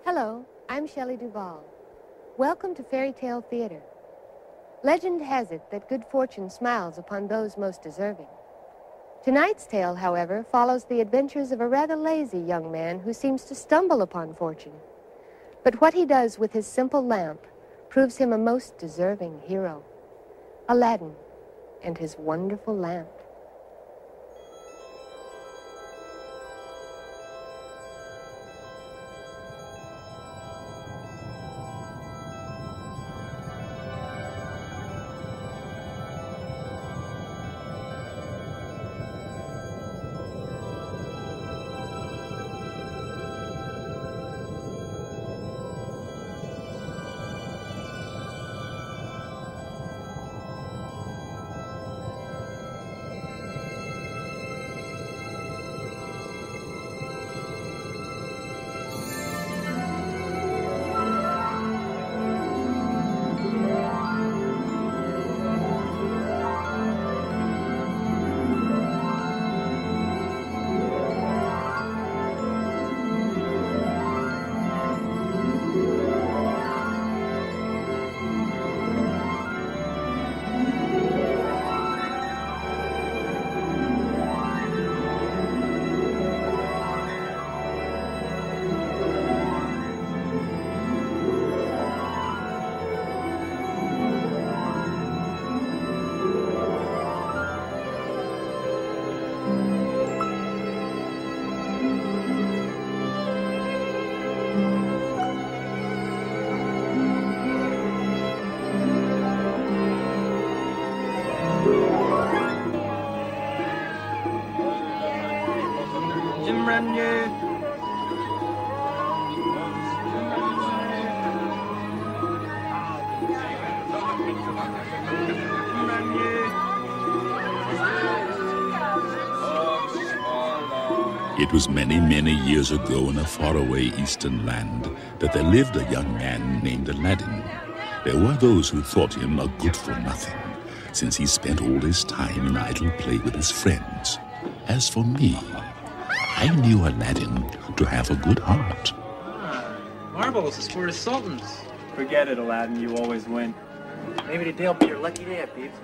Hello, I'm Shelley Duvall. Welcome to Fairy Tale Theater. Legend has it that good fortune smiles upon those most deserving. Tonight's tale, however, follows the adventures of a rather lazy young man who seems to stumble upon fortune. But what he does with his simple lamp proves him a most deserving hero. Aladdin and his wonderful lamp. It was many, many years ago in a faraway eastern land that there lived a young man named Aladdin. There were those who thought him a good-for-nothing, since he spent all his time in idle play with his friends. As for me, I knew Aladdin to have a good heart. Marbles is for the sultans. Forget it, Aladdin. You always win. Maybe today'll be your lucky day, Peeps.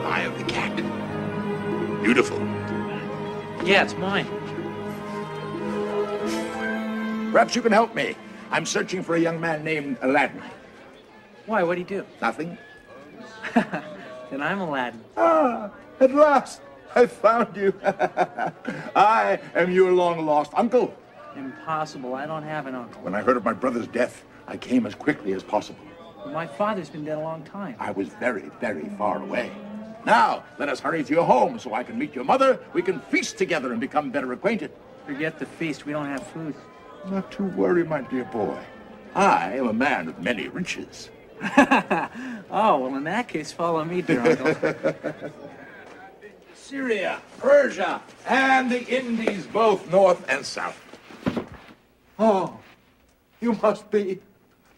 Eye of the cat. Beautiful. Yeah, it's mine. Perhaps you can help me. I'm searching for a young man named Aladdin. Why? What'd he do? Nothing? Then I'm Aladdin. Ah, at last, I found you. I am your long-lost uncle. Impossible. I don't have an uncle. When I heard of my brother's death, I came as quickly as possible. My father's been dead a long time. I was very, very far away. Now, let us hurry to your home so I can meet your mother. We can feast together and become better acquainted. Forget the feast. We don't have food. Not to worry, my dear boy. I am a man of many riches. Oh, well, in that case, follow me, dear uncle. Syria, Persia, and the Indies, both north and south. Oh, you must be.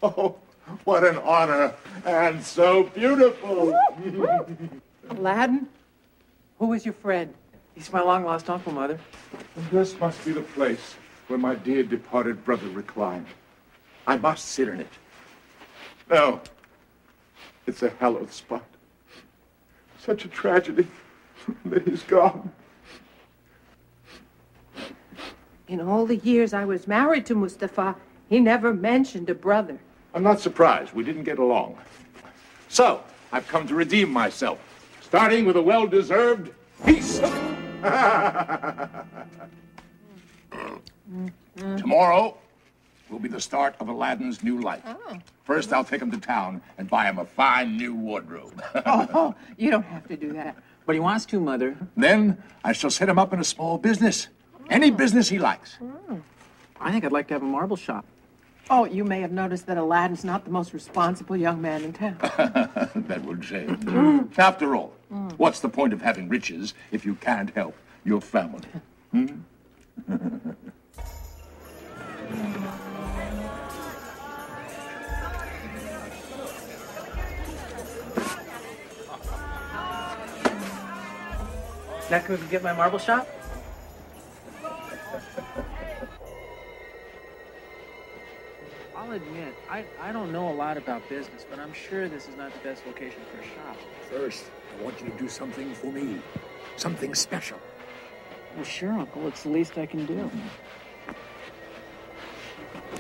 Oh, what an honor, and so beautiful. Aladdin? Who is your friend? He's my long-lost uncle, Mother. And this must be the place where my dear departed brother reclined. I must sit in it. No, it's a hallowed spot. Such a tragedy that he's gone. In all the years I was married to Mustafa, he never mentioned a brother. I'm not surprised. We didn't get along. So, I've come to redeem myself, starting with a well-deserved feast. Tomorrow will be the start of Aladdin's new life. Oh. First, I'll take him to town and buy him a fine new wardrobe. Oh, you don't have to do that. But he wants to, Mother. Then I shall set him up in a small business. Any business he likes. I think I'd like to have a marble shop. Oh, you may have noticed that Aladdin's not the most responsible young man in town. That would change. After all, what's the point of having riches if you can't help your family? Check we can get my marble shop? I'll admit, I don't know a lot about business, but I'm sure this is not the best location for a shop. First, I want you to do something for me. Something special. Well, sure, Uncle. It's the least I can do.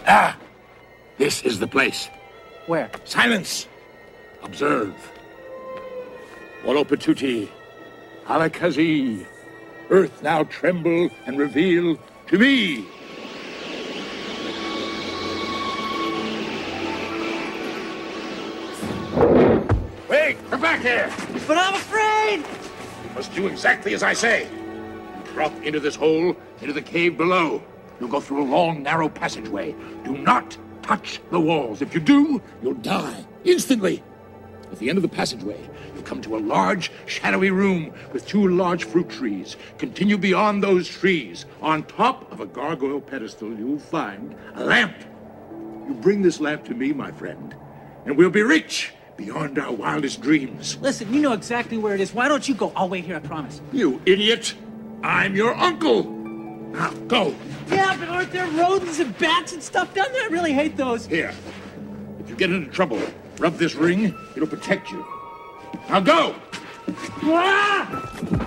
Ah! This is the place. Where? Silence! Observe. Walopatuti, Alakazi. Earth now tremble and reveal to me. Wait, come back here. But I'm afraid! You must do exactly as I say. You drop into this hole, into the cave below. You'll go through a long, narrow passageway. Do not touch the walls. If you do, you'll die instantly. At the end of the passageway, you'll come to a large, shadowy room with 2 large fruit trees. Continue beyond those trees. On top of a gargoyle pedestal, you'll find a lamp. You bring this lamp to me, my friend, and we'll be rich beyond our wildest dreams. Listen, you know exactly where it is. Why don't you go? I'll wait here, I promise. You idiot! I'm your uncle! Now, go! Yeah, but aren't there rodents and bats and stuff down there? I really hate those. Here. If you get into trouble, rub this ring. It'll protect you. Now go! Ah!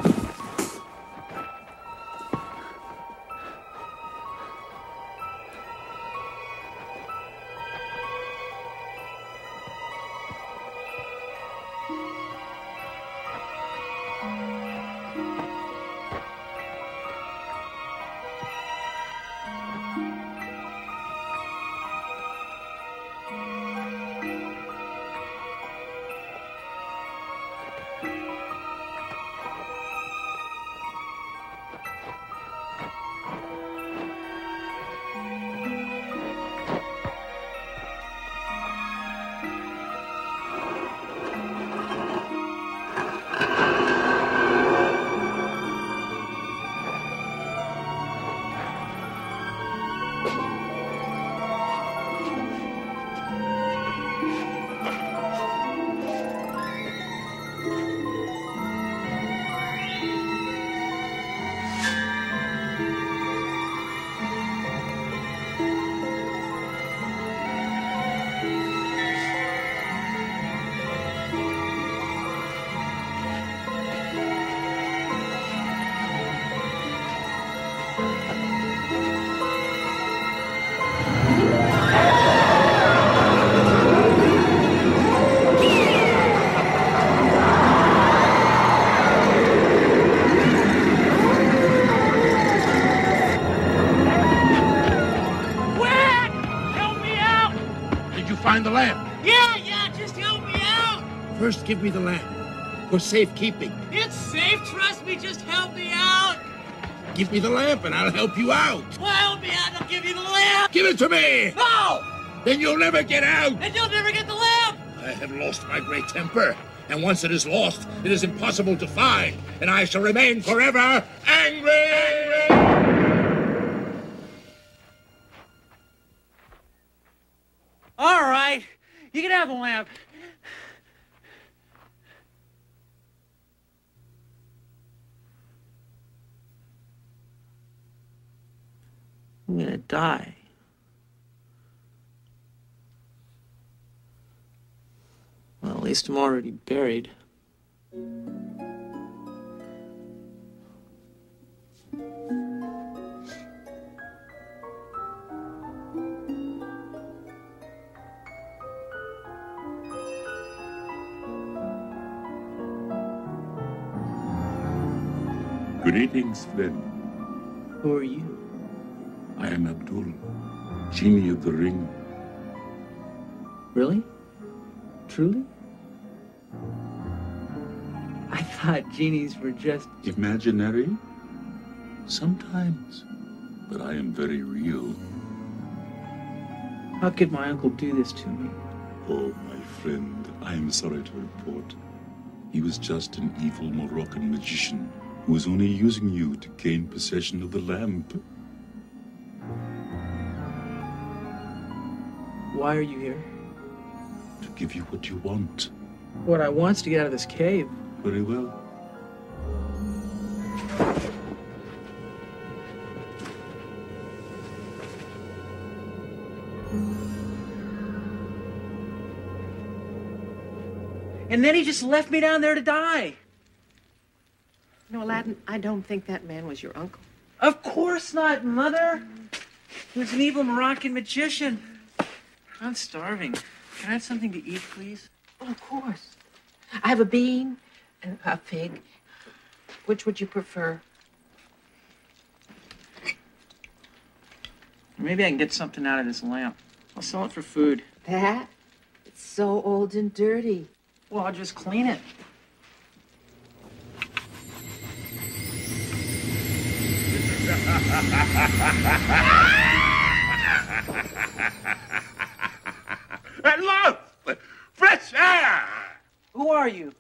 Find the lamp. Yeah, just help me out. First, give me the lamp for safekeeping. It's safe, trust me, just help me out. Give me the lamp and I'll help you out. Well, help me out, I'll give you the lamp. Give it to me. No. Then you'll never get out. And you'll never get the lamp. I have lost my great temper. And once it is lost, it is impossible to find. And I shall remain forever angry. All right, you can have the lamp. I'm gonna die. Well, at least I'm already buried. Greetings, friend. Who are you? I am Abdul, Genie of the Ring. Really? Truly? I thought genies were just... Imaginary? Sometimes. But I am very real. How could my uncle do this to me? Oh, my friend, I am sorry to report. He was just an evil Moroccan magician who was only using you to gain possession of the lamp. Why are you here? To give you what you want. What I want's to get out of this cave. Very well. And then he just left me down there to die. No, Aladdin, I don't think that man was your uncle. Of course not, Mother. He was an evil Moroccan magician. I'm starving. Can I have something to eat, please? Oh, of course. I have a bean and a pig. Which would you prefer? Maybe I can get something out of this lamp. I'll sell it for food. That? It's so old and dirty. Well, I'll just clean it. At last! Fresh air! Who are you?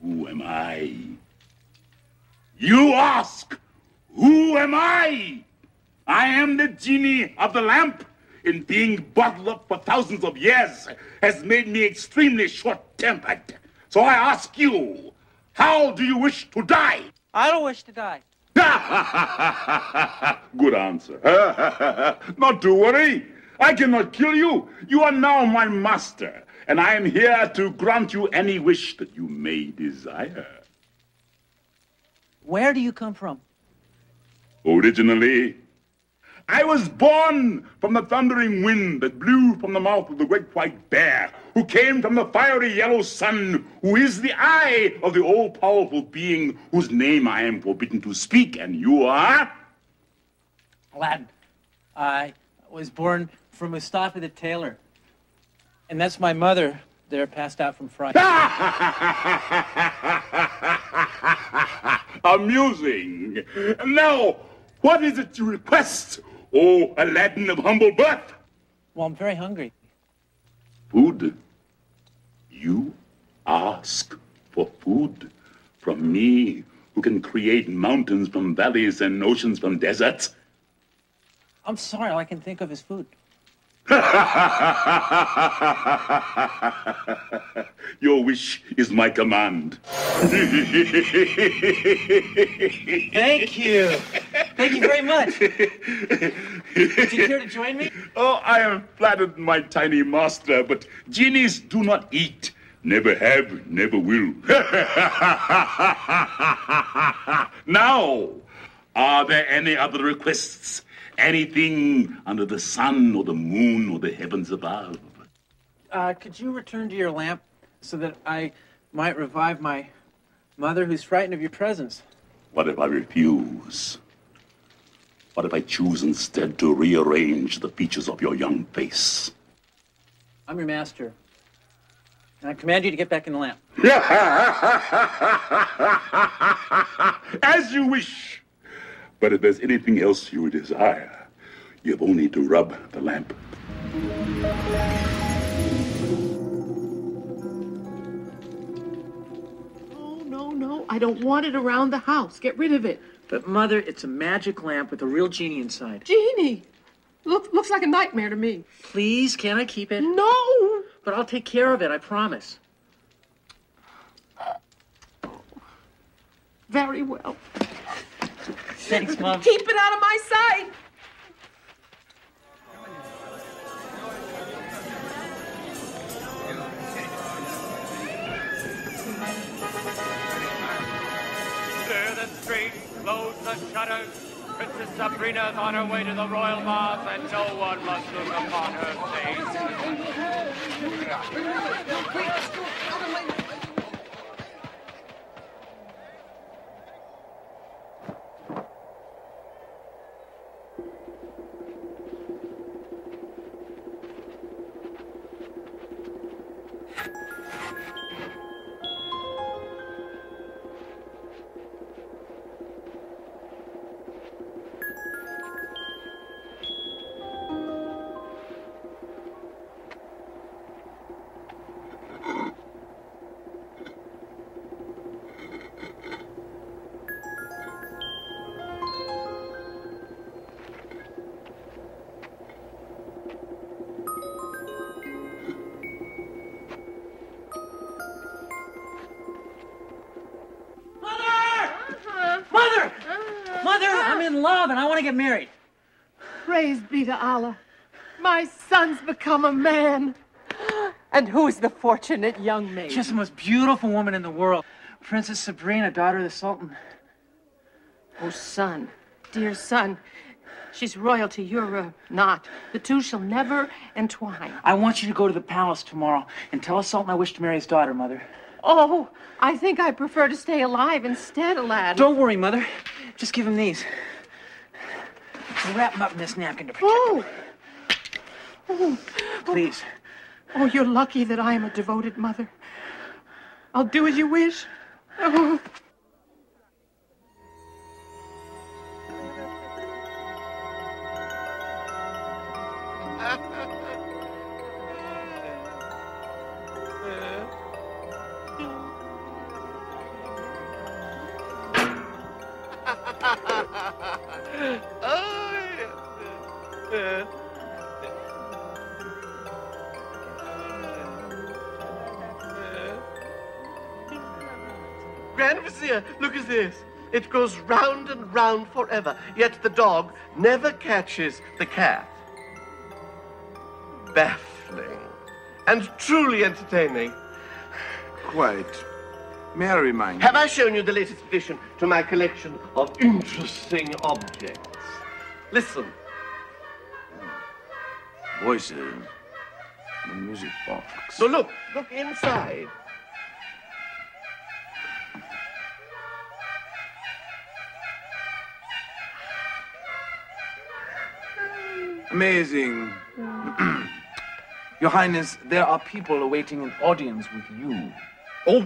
Who am I? You ask, who am I? I am the genie of the lamp. In being bottled up for thousands of years has made me extremely short-tempered. So I ask you, how do you wish to die? I don't wish to die. Good answer. Not to worry. I cannot kill you. You are now my master, and I am here to grant you any wish that you may desire. Where do you come from? Originally, I was born from the thundering wind that blew from the mouth of the great white bear, who came from the fiery yellow sun, who is the eye of the all-powerful being whose name I am forbidden to speak, and you are? Aladdin. I was born from Mustafa the tailor. And that's my mother there, passed out from fright. Amusing. Now, what is it you request, O Aladdin of humble birth? Well, I'm very hungry. Food. You ask for food from me, who can create mountains from valleys and oceans from deserts? I'm sorry, all I can think of is food. Your wish is my command. Thank you. Thank you very much. Would you care to join me? Oh, I am flattered, my tiny master, but genies do not eat. Never have, never will. Now, are there any other requests? Anything under the sun or the moon or the heavens above? Could you return to your lamp so that I might revive my mother who's frightened of your presence? What if I refuse? What if I choose instead to rearrange the features of your young face? I'm your master. And I command you to get back in the lamp. As you wish. But if there's anything else you desire, you have only to rub the lamp. Oh, no. I don't want it around the house. Get rid of it. But, Mother, it's a magic lamp with a real genie inside. Genie! Looks like a nightmare to me. Please, can I keep it? No! But I'll take care of it, I promise. Very well. Thanks, Mom. Keep it out of my sight! Clear the street, close the shutters. Princess Sabrina's on her way to the royal bath, and no one must look upon her face. in love, and I want to get married. Praise be to Allah. My son's become a man. And who is the fortunate young maid? She's the most beautiful woman in the world. Princess Sabrina, daughter of the Sultan. Oh, son, dear son, she's royalty, you're not. The two shall never entwine. I want you to go to the palace tomorrow and tell the Sultan I wish to marry his daughter, Mother. Oh, I think I prefer to stay alive instead, Aladdin. Don't worry, Mother. Just give him these. Wrap him up in this napkin to protect him. Oh. Please. Oh, you're lucky that I am a devoted mother. I'll do as you wish. Oh. Grand Vizier, look at this. It goes round and round forever, yet the dog never catches the cat. Baffling and truly entertaining. Quite. May I remind you? Have I shown you the latest addition to my collection of interesting objects? Listen. Voices. The music box. No, look inside. Amazing. Your Highness, there are people awaiting an audience with you. Oh,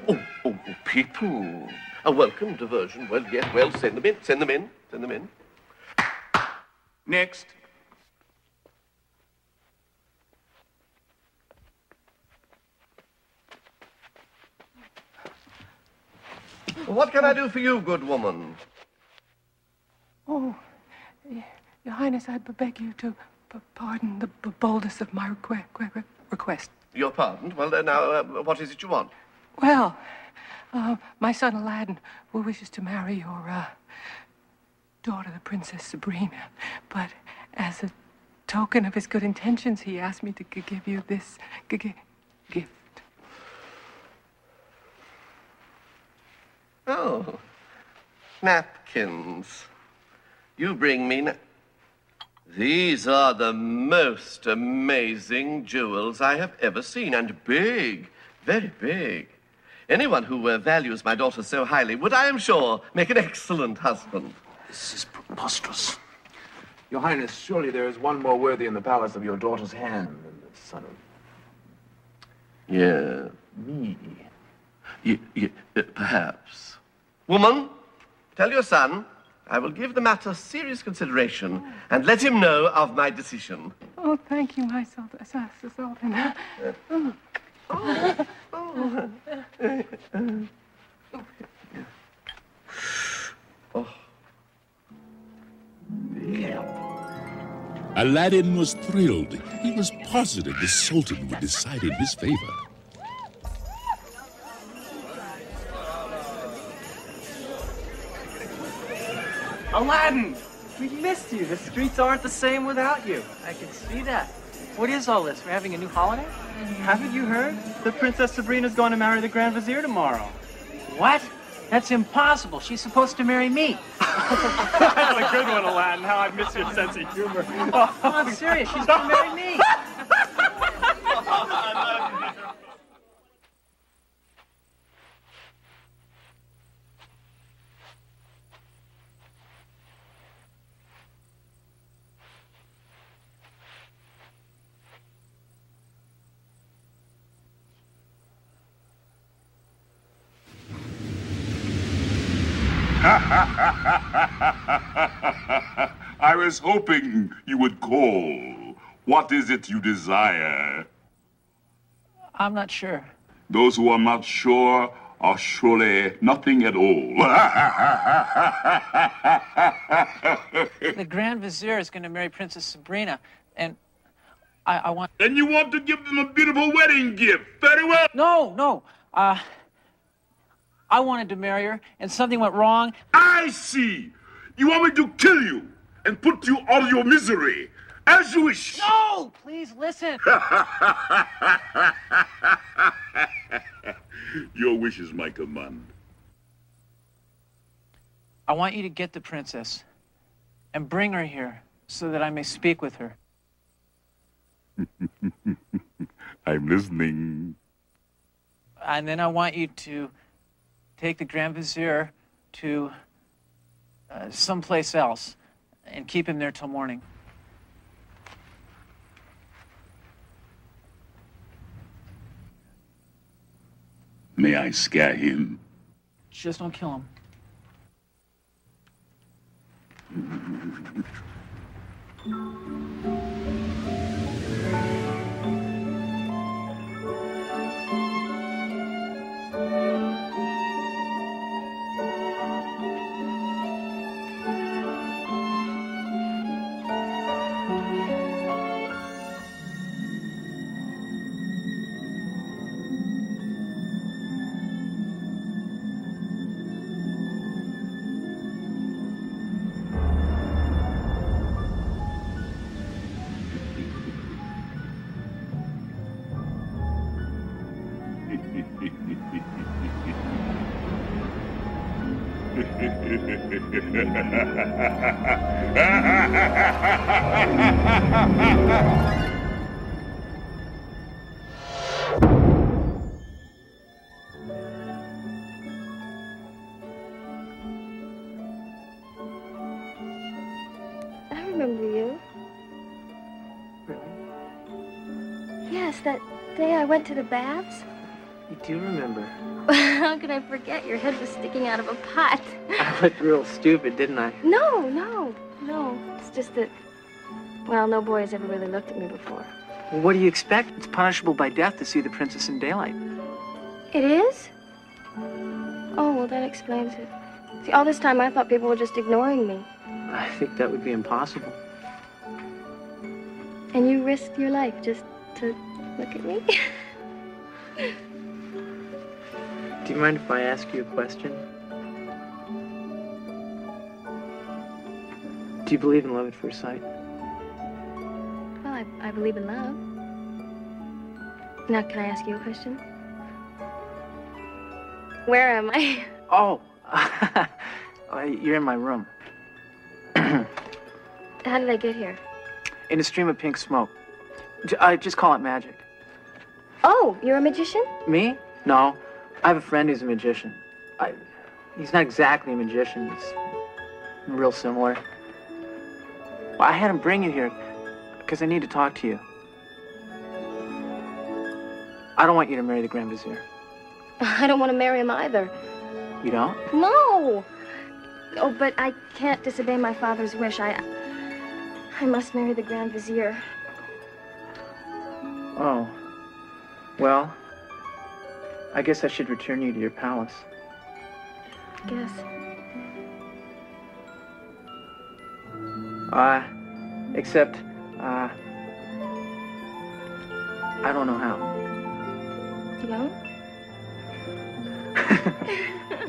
people. A welcome diversion. Well, yes, well, send them in. Next. What can I do for you, good woman? Oh, Your Highness, I beg you to pardon the boldness of my request. You're pardoned? Well, now, what is it you want? Well, my son Aladdin wishes to marry your daughter, the Princess Sabrina. But as a token of his good intentions, he asked me to give you this gift. Oh, napkins. You bring me These are the most amazing jewels I have ever seen, and big, very big. Anyone who values my daughter so highly would, I am sure, make an excellent husband. This is preposterous. Your Highness, surely there is one more worthy in the palace of your daughter's hand than the son of... Yeah. me. Perhaps. Woman, tell your son I will give the matter serious consideration and let him know of my decision. Oh, thank you, my Sultan. Aladdin was thrilled. He was positive the Sultan would decide in his favor. Aladdin! We missed you. The streets aren't the same without you. I can see that. What is all this? We're having a new holiday? Haven't you heard? The Princess Sabrina's going to marry the Grand Vizier tomorrow. What? That's impossible. She's supposed to marry me. That's a good one, Aladdin. How I miss your sense of humor. Oh, I'm serious. She's going to marry me. I was hoping you would call. What is it you desire? I'm not sure. Those who are not sure are surely nothing at all. The Grand Vizier is going to marry Princess Sabrina, and I want... Then you want to give them a beautiful wedding gift. Very well. No. I wanted to marry her, and something went wrong. I see. You want me to kill you and put you out of your misery? As you wish. No! Please listen. Your wish is my command. I want you to get the princess and bring her here so that I may speak with her. I'm listening. And then I want you to take the Grand Vizier to someplace else and keep him there till morning. May I scare him? Just don't kill him. I remember you. Really? Yes, that day I went to the baths. You do remember. How could I forget? Your head was sticking out of a pot. I looked real stupid, didn't I? No. It's just that, well, no boy has ever really looked at me before. Well, what do you expect? It's punishable by death to see the princess in daylight. It is? Oh, well, that explains it. See, all this time I thought people were just ignoring me. I think that would be impossible. And you risked your life just to look at me? Do you mind if I ask you a question? Do you believe in love at first sight? Well, I believe in love. Now, can I ask you a question? Where am I? Oh, you're in my room. How did I get here? In a stream of pink smoke. Just call it magic. Oh, you're a magician? Me? No. I have a friend who's a magician. He's not exactly a magician. He's real similar. Well, I had him bring you here because I need to talk to you. I don't want you to marry the Grand Vizier. I don't want to marry him either. You don't? No! Oh, but I can't disobey my father's wish. I must marry the Grand Vizier. Oh. Well, I guess I should return you to your palace. Guess. Except, I don't know how. You don't?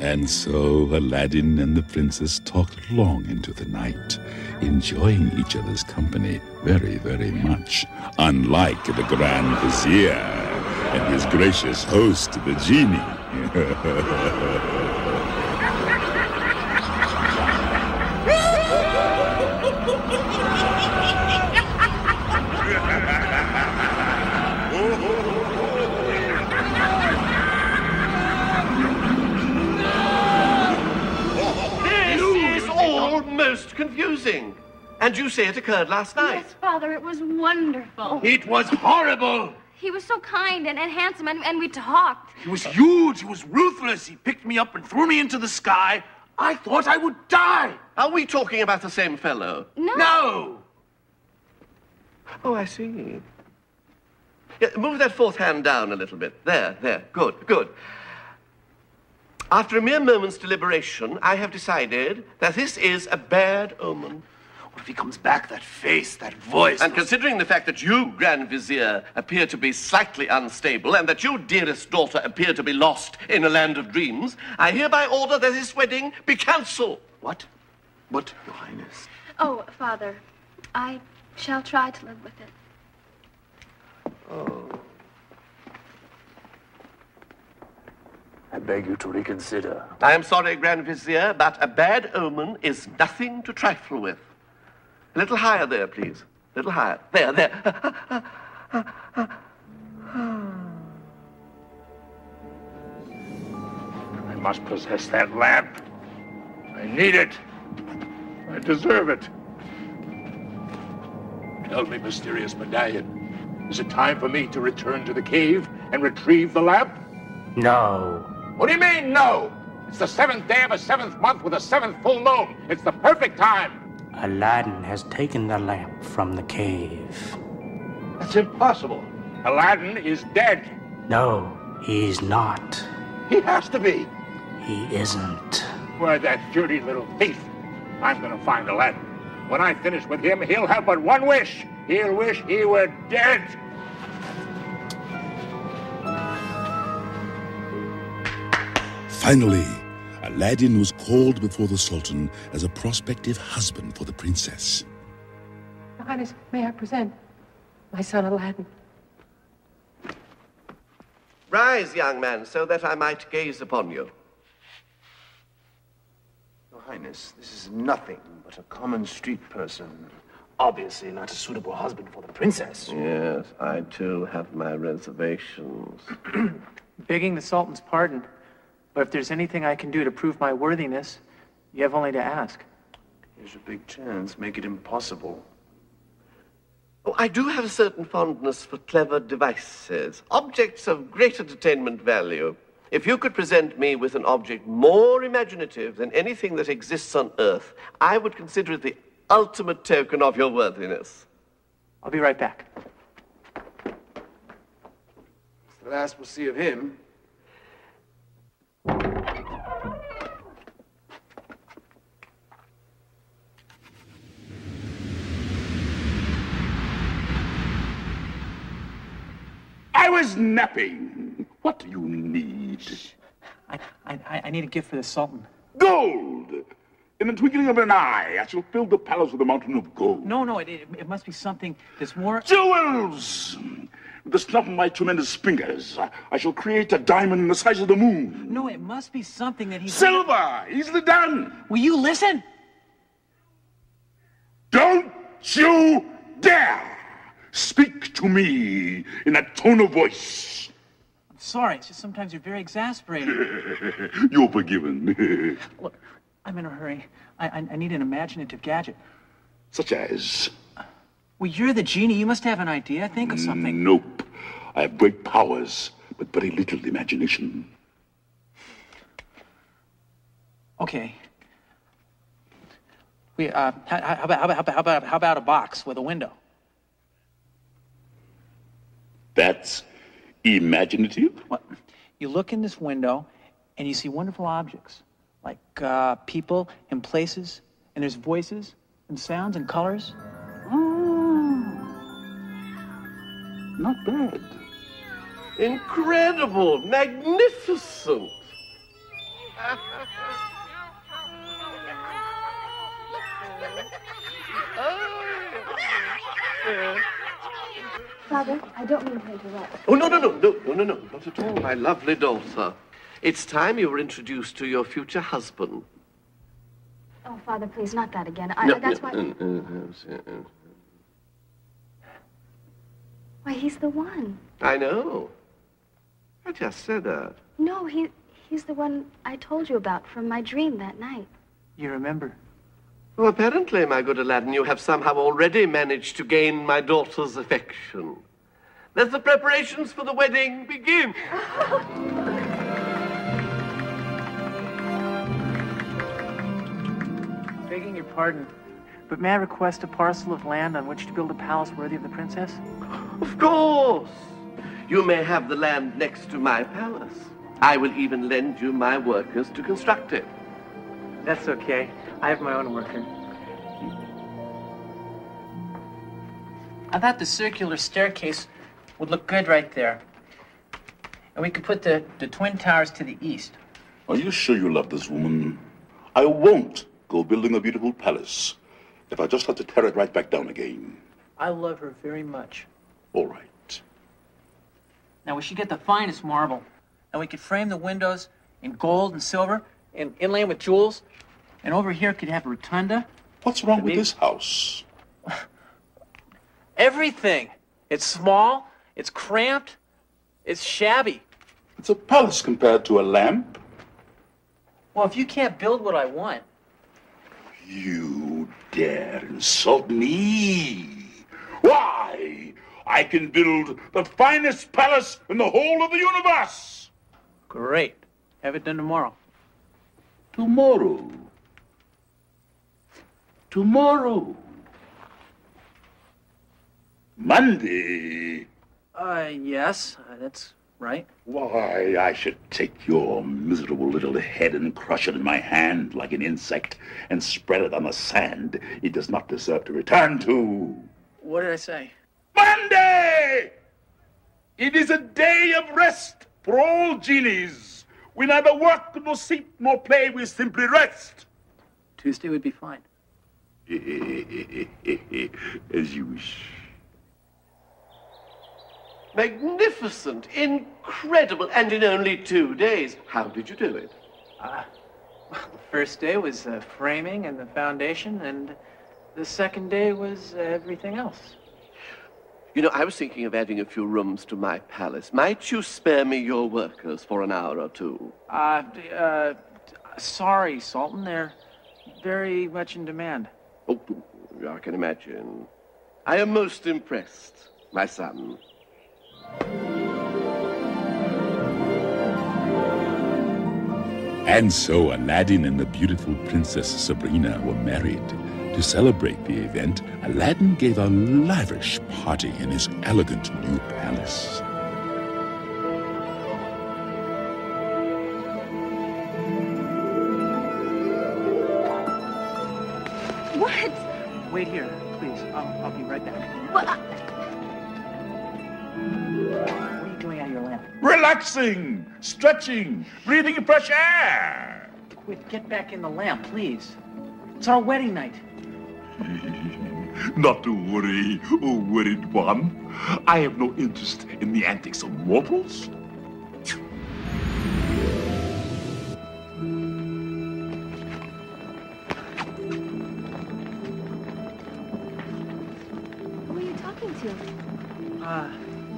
And so Aladdin and the princess talked long into the night, enjoying each other's company very, very much, unlike the Grand Vizier and his gracious host, the genie. Most confusing. And you say it occurred last night? Yes, Father, it was wonderful. It was horrible. He was so kind and handsome, and we talked. He was huge. He was ruthless. He picked me up and threw me into the sky. I thought I would die. Are we talking about the same fellow? No. Oh, I see. Yeah, move that fourth hand down a little bit. There. Good. After a mere moment's deliberation, I have decided that this is a bad omen. What if he comes back, that face, that voice? And considering the fact that you, Grand Vizier, appear to be slightly unstable, and that you, dearest daughter, appear to be lost in a land of dreams, I hereby order that this wedding be cancelled. What? But, Your Highness... Oh, Father, I shall try to live with it. Oh. I beg you to reconsider. I am sorry, Grand Vizier, but a bad omen is nothing to trifle with. A little higher there, please. A little higher. There. I must possess that lamp. I need it. I deserve it. Tell me, mysterious medallion, is it time for me to return to the cave and retrieve the lamp? No. What do you mean, no? It's the 7th day of a 7th month with a 7th full moon. It's the perfect time. Aladdin has taken the lamp from the cave. That's impossible. Aladdin is dead. No, he's not. He has to be. He isn't. Why, that dirty little thief. I'm going to find Aladdin. When I finish with him, he'll have but one wish. He'll wish he were dead. Finally, Aladdin was called before the Sultan as a prospective husband for the princess. Your Highness, may I present my son Aladdin? Rise, young man, so that I might gaze upon you. Your Highness, this is nothing but a common street person. Obviously not a suitable husband for the princess. Yes, I too have my reservations. Begging the Sultan's pardon, but if there's anything I can do to prove my worthiness, you have only to ask. Here's a big chance. Make it impossible. Oh, I do have a certain fondness for clever devices, objects of great entertainment value. If you could present me with an object more imaginative than anything that exists on Earth, I would consider it the ultimate token of your worthiness. I'll be right back. It's the last we'll see of him. I was napping. What do you need? I need a gift for the Sultan. Gold! In the twinkling of an eye, I shall fill the palace with a mountain of gold. No, it must be something that's more... Jewels! With the snap of my tremendous fingers, I shall create a diamond the size of the moon. No, it must be something that he's... Silver! Easily done! Will you listen? Don't you dare speak to me in that tone of voice. I'm sorry, it's just sometimes you're very exasperating. You're forgiven. Look, I'm in a hurry. I need an imaginative gadget. Such as? Well, you're the genie. You must have an idea. Think of something. Nope. I have great powers, but very little imagination. Okay. How about a box with a window? That's imaginative? What? You look in this window, and you see wonderful objects, like people and places, and there's voices and sounds and colors. Not bad. Incredible! Magnificent! Father, I don't mean to interrupt. Oh, no, not at all, my lovely daughter. It's time you were introduced to your future husband. Oh, Father, please, not that again. That's why... Why, he's the one. I know. I just said that. No, he's the one I told you about from my dream that night. You remember? Well, apparently, my good Aladdin, you have somehow already managed to gain my daughter's affection. Let the preparations for the wedding begin. Begging your pardon, but may I request a parcel of land on which to build a palace worthy of the princess? Of course. You may have the land next to my palace. I will even lend you my workers to construct it. That's okay. I have my own worker. I thought the circular staircase would look good right there. And we could put the twin towers to the east. Are you sure you love this woman? I won't go building a beautiful palace if I just have to tear it right back down again. I love her very much. All right. Now, we should get the finest marble. And we could frame the windows in gold and silver and inlaid with jewels. And over here could have a rotunda. What's wrong with this house? Everything. It's small, it's cramped, it's shabby. It's a palace compared to a lamp. Well, if you can't build what I want... You dare insult me? Why? I can build the finest palace in the whole of the universe. Great. Have it done tomorrow. Tomorrow. Tomorrow. Monday. Yes, that's right. Why, I should take your miserable little head and crush it in my hand like an insect and spread it on the sand it does not deserve to return to. What did I say? Monday! It is a day of rest for all genies. We neither work nor sleep nor play, we simply rest. Tuesday would be fine. As you wish. Magnificent, incredible, and in only 2 days. How did you do it? Well, the first day was framing and the foundation, and the second day was everything else. You know, I was thinking of adding a few rooms to my palace. Might you spare me your workers for an hour or two? Sorry, Sultan. They're very much in demand. Oh, I can imagine. I am most impressed, my son. And so Aladdin and the beautiful Princess Sabrina were married. To celebrate the event, Aladdin gave a lavish party in his elegant new palace. What? Wait here, please. I'll be right back. What? What are you doing out of your lamp? Relaxing, stretching, breathing fresh air. Quit. Get back in the lamp, please. It's our wedding night. Not to worry, oh worried one. I have no interest in the antics of mortals. Who are you talking to?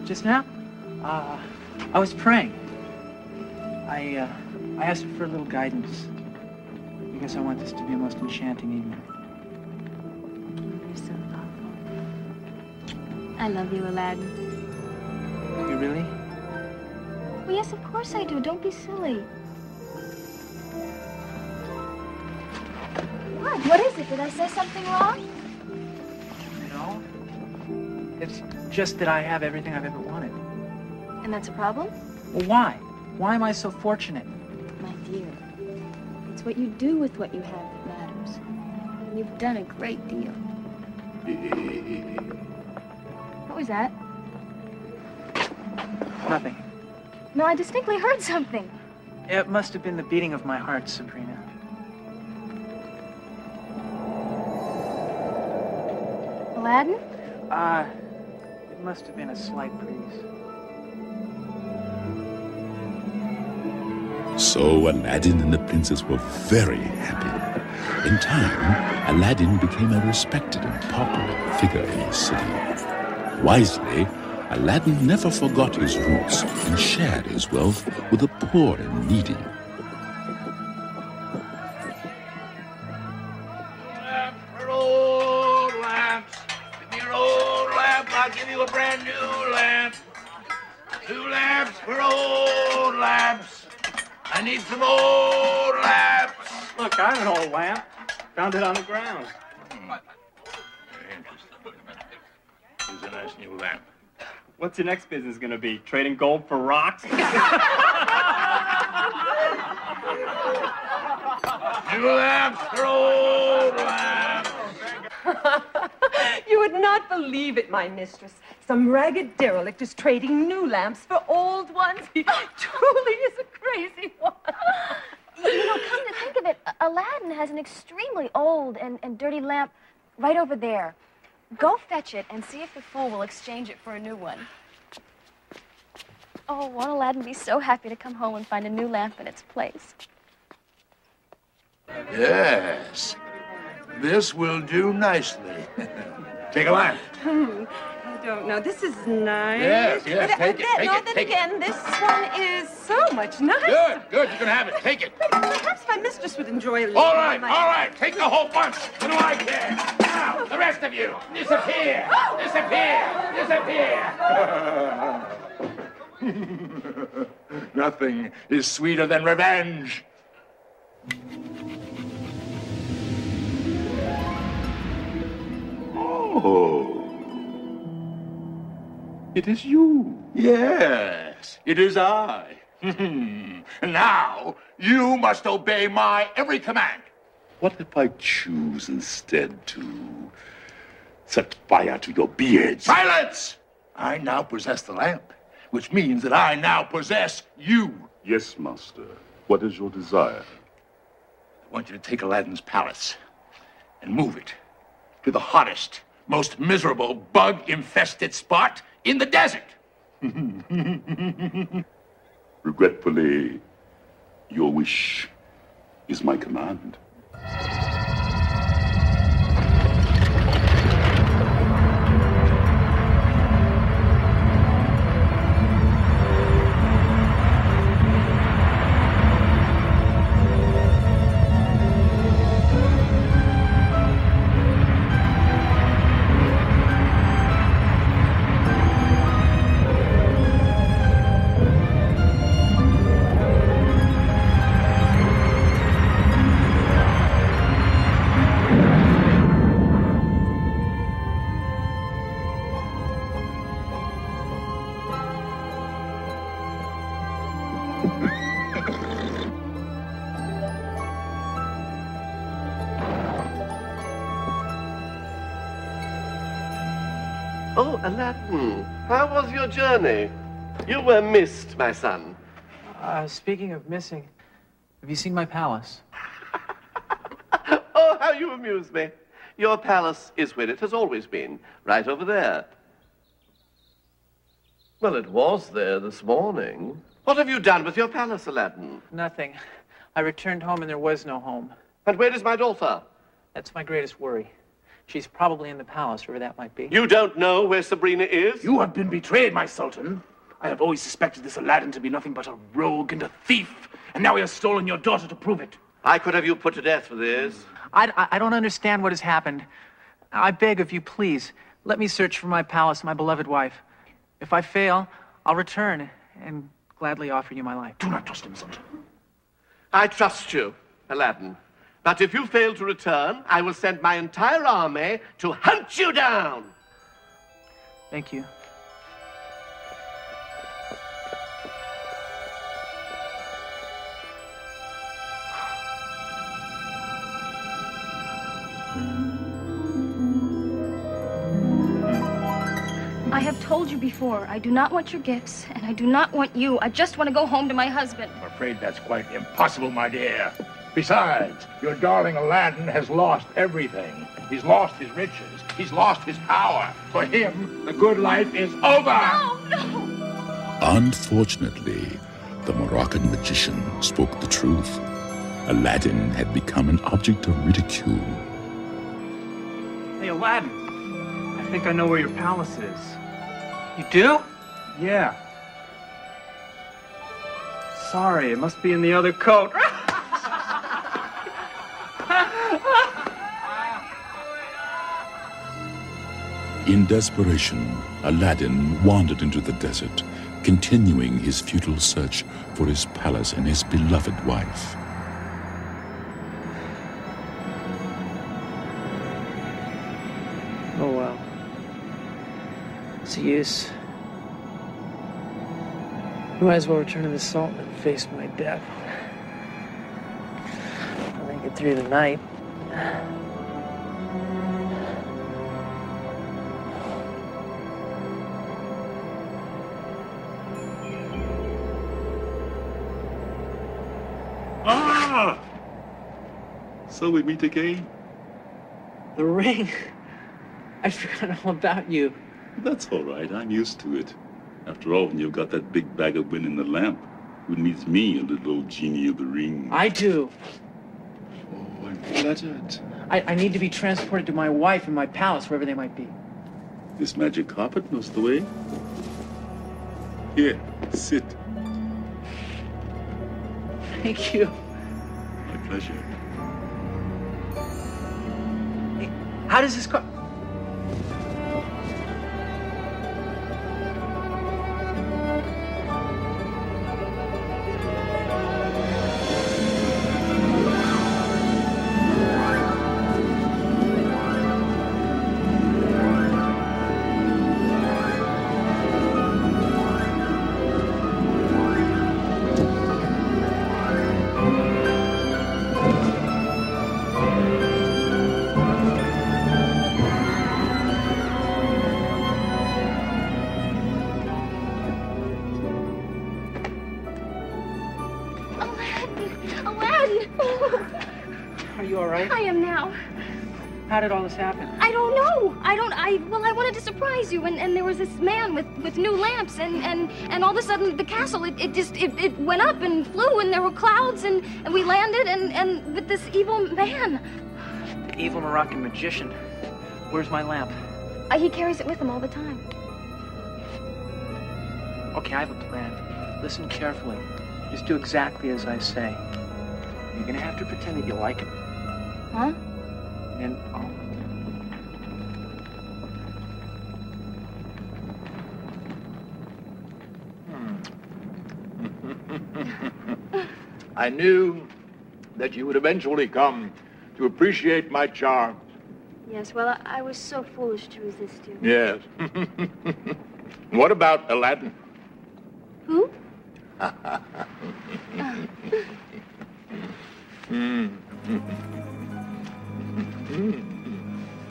Just now? I was praying. I asked for a little guidance. Because I want this to be a most enchanting evening. You're so thoughtful. I love you, Aladdin. You really? Well, yes, of course I do. Don't be silly. What is it? Did I say something wrong? No. It's just that I have everything I've ever wanted. And that's a problem? Well, why? Why am I so fortunate? My dear, it's what you do with what you have that matters. And you've done a great deal. What was that? Nothing. No, I distinctly heard something. It must have been the beating of my heart, Sabrina. Aladdin? It must have been a slight breeze. So Aladdin and the princess were very happy. In time, Aladdin became a respected and popular figure in his city. Wisely, Aladdin never forgot his roots and shared his wealth with the poor and needy. Lamps for old lamps. Give me your old lamp, I'll give you a brand new lamp. 2 lamps for old lamps. I need some old lamps. Look, I have an old lamp. Found it on the ground. Here's a nice new lamp. What's your next business gonna be? Trading gold for rocks? New lamps for old lamps. You would not believe it, my mistress. Some ragged derelict is trading new lamps for old ones. He truly is a crazy one. You know, come to think of it, Aladdin has an extremely old and dirty lamp right over there. Go fetch it and see if the fool will exchange it for a new one. Oh, won't Aladdin be so happy to come home and find a new lamp in its place? Yes. This will do nicely. Take a lamp. I don't know. This is nice. Yes, take it. Then again, this one is so much nicer. Good. You can have it. Take it. Perhaps my mistress would enjoy a little. All right. Take the whole bunch. What do I care? Now, the rest of you, disappear. Disappear. Nothing is sweeter than revenge. Oh. It is you. Yes, it is I. Now, you must obey my every command. What if I choose instead to set fire to your beards? Silence! I now possess the lamp, which means that I now possess you. Yes, master. What is your desire? I want you to take Aladdin's palace and move it to the hottest, most miserable, bug-infested spot in the desert. Regretfully, your wish is my command. Oh, Aladdin, how was your journey? You were missed, my son. Speaking of missing, have you seen my palace? Oh, how you amuse me. Your palace is where it has always been, right over there. Well, it was there this morning. What have you done with your palace, Aladdin? Nothing. I returned home and there was no home. And where is my daughter? That's my greatest worry. She's probably in the palace, wherever that might be. You don't know where Sabrina is? You have been betrayed, my Sultan. I have always suspected this Aladdin to be nothing but a rogue and a thief, and now he has stolen your daughter to prove it. I could have you put to death for this. I don't understand what has happened. I beg of you, please, let me search for my palace and my beloved wife. If I fail, I'll return and gladly offer you my life. Do not trust him, Sultan. I trust you, Aladdin. But if you fail to return, I will send my entire army to hunt you down. Thank you. I have told you before, I do not want your gifts, and I do not want you. I just want to go home to my husband. I'm afraid that's quite impossible, my dear. Besides, your darling Aladdin has lost everything. He's lost his riches. He's lost his power. For him, the good life is over. No! Unfortunately, the Moroccan magician spoke the truth. Aladdin had become an object of ridicule. Hey, Aladdin, I think I know where your palace is. You do? Yeah. Sorry, it must be in the other coat. In desperation, Aladdin wandered into the desert, continuing his futile search for his palace and his beloved wife. Oh, well. It's a use. Might as well return to the Sultan and face my death. I'll make it through the night. So we meet again. The ring. I forgot all about you. That's all right. I'm used to it. After all, when you've got that big bag of wind in the lamp, who needs me, a little old genie of the ring? I do. Oh, I'm flattered. I need to be transported to my wife and my palace, wherever they might be. This magic carpet knows the way. Here, sit. Thank you. My pleasure. Hey, how does this go? Are you all right? I am now. How did all this happen? I don't know. I wanted to surprise you, and there was this man with new lamps, and all of a sudden the castle, it went up and flew, and there were clouds, and we landed, and with this evil man. The evil Moroccan magician. Where's my lamp? He carries it with him all the time. Okay, I have a plan. Listen carefully. Just do exactly as I say. You're gonna have to pretend that you like him. Huh? And I knew that you would eventually come to appreciate my charm. Yes, well, I was so foolish to resist you. Yes. What about Aladdin? Who?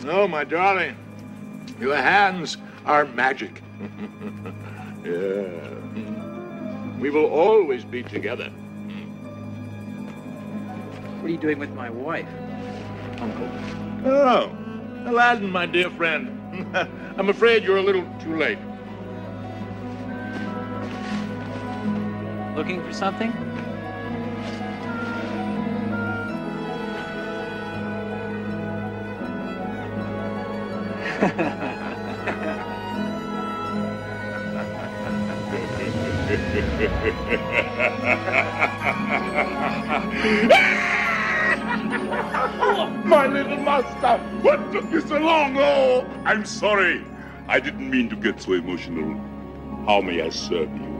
Oh, my darling, your hands are magic. Yeah. We will always be together. what are you doing with my wife, Uncle? Oh, Aladdin, my dear friend. I'm afraid you're a little too late. Looking for something? My little master, what took you so long? Oh, I'm sorry. I didn't mean to get so emotional. How may I serve you?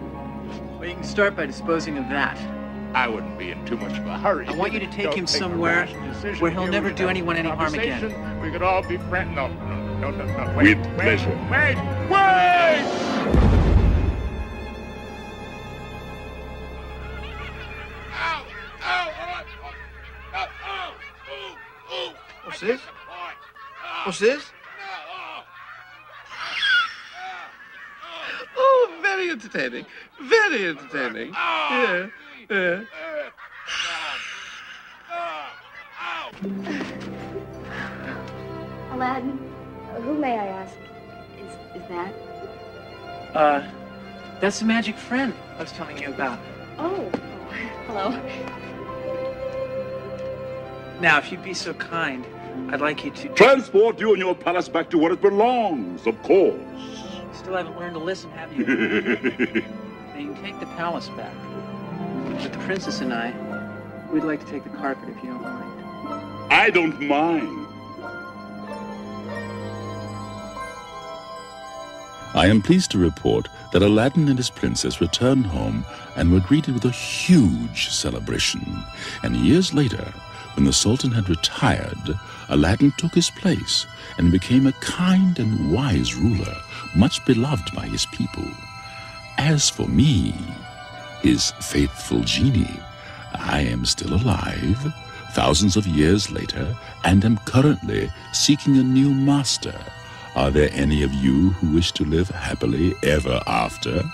Well, you can start by disposing of that. I wouldn't be in too much of a hurry. I want you to take Don't him a somewhere rash decision where he'll here. never We do have anyone any harm again. conversation. We could all be friends. No, wait. With pleasure. Wait! What's this? What's this? Oh, very entertaining. Very entertaining. Yeah, yeah. Aladdin, who may I ask is that? That's the magic friend I was telling you about. Oh, hello. Now, if you'd be so kind, I'd like you to... Transport you and your palace back to where it belongs, of course. Still haven't learned to listen, have you? Now, you can take the palace back. But the princess and I, we'd like to take the carpet if you don't mind. I don't mind. I am pleased to report that Aladdin and his princess returned home and were greeted with a huge celebration. And years later, when the Sultan had retired, Aladdin took his place and became a kind and wise ruler, much beloved by his people. As for me, his faithful genie, I am still alive, thousands of years later, and am currently seeking a new master. Are there any of you who wish to live happily ever after?